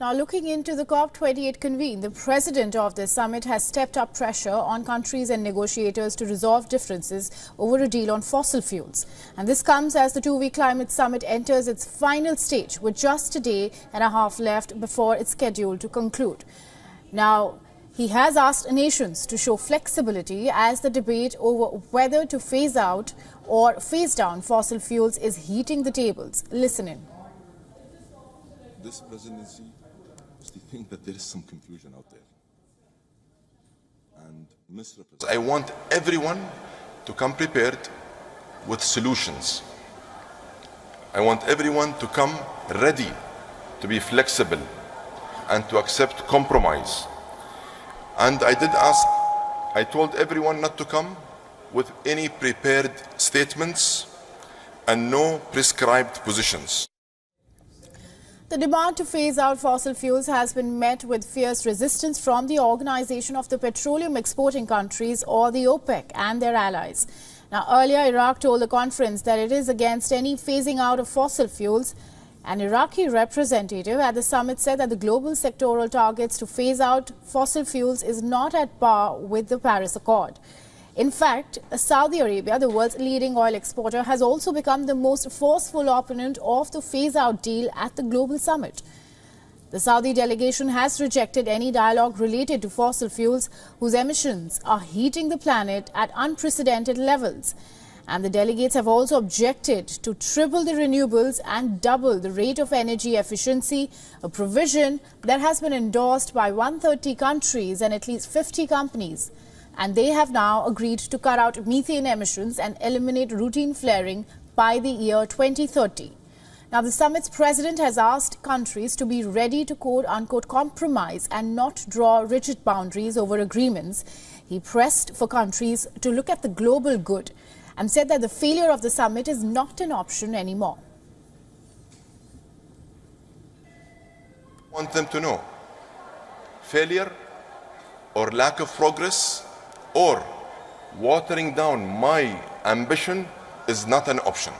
Now, looking into the COP28 convene, the president of the summit has stepped up pressure on countries and negotiators to resolve differences over a deal on fossil fuels. And this comes as the two-week climate summit enters its final stage, with just a day and a half left before it's scheduled to conclude. Now, he has asked nations to show flexibility as the debate over whether to phase out or phase down fossil fuels is heating the tables. Listen in. This presidency is to think that there is some confusion out there and misrepresentation. I want everyone to come prepared with solutions. I want everyone to come ready to be flexible and to accept compromise. And I told everyone not to come with any prepared statements and no prescribed positions. The demand to phase out fossil fuels has been met with fierce resistance from the Organization of the Petroleum Exporting Countries, or the OPEC, and their allies. Now, earlier, Iraq told the conference that it is against any phasing out of fossil fuels. An Iraqi representative at the summit said that the global sectoral targets to phase out fossil fuels is not at par with the Paris Accord. In fact, Saudi Arabia, the world's leading oil exporter, has also become the most forceful opponent of the phase-out deal at the global summit. The Saudi delegation has rejected any dialogue related to fossil fuels, whose emissions are heating the planet at unprecedented levels. And the delegates have also objected to triple the renewables and double the rate of energy efficiency, a provision that has been endorsed by 130 countries and at least 50 companies. And they have now agreed to cut out methane emissions and eliminate routine flaring by the year 2030. Now, the summit's president has asked countries to be ready to quote-unquote compromise and not draw rigid boundaries over agreements. He pressed for countries to look at the global good and said that the failure of the summit is not an option anymore. I want them to know failure or lack of progress or watering down my ambition is not an option.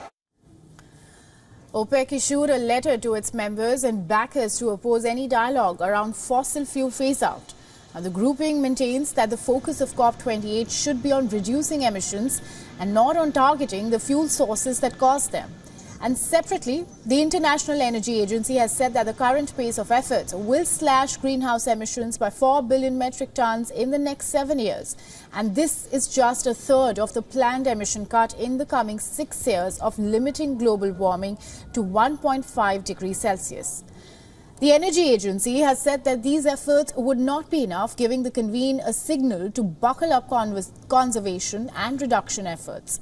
OPEC issued a letter to its members and backers to oppose any dialogue around fossil fuel phase-out. The grouping maintains that the focus of COP28 should be on reducing emissions and not on targeting the fuel sources that cause them. And separately, the International Energy Agency has said that the current pace of efforts will slash greenhouse emissions by 4 billion metric tons in the next 7 years. And this is just a third of the planned emission cut in the coming 6 years of limiting global warming to 1.5 degrees Celsius. The Energy Agency has said that these efforts would not be enough, giving the convene a signal to buckle up conservation and reduction efforts.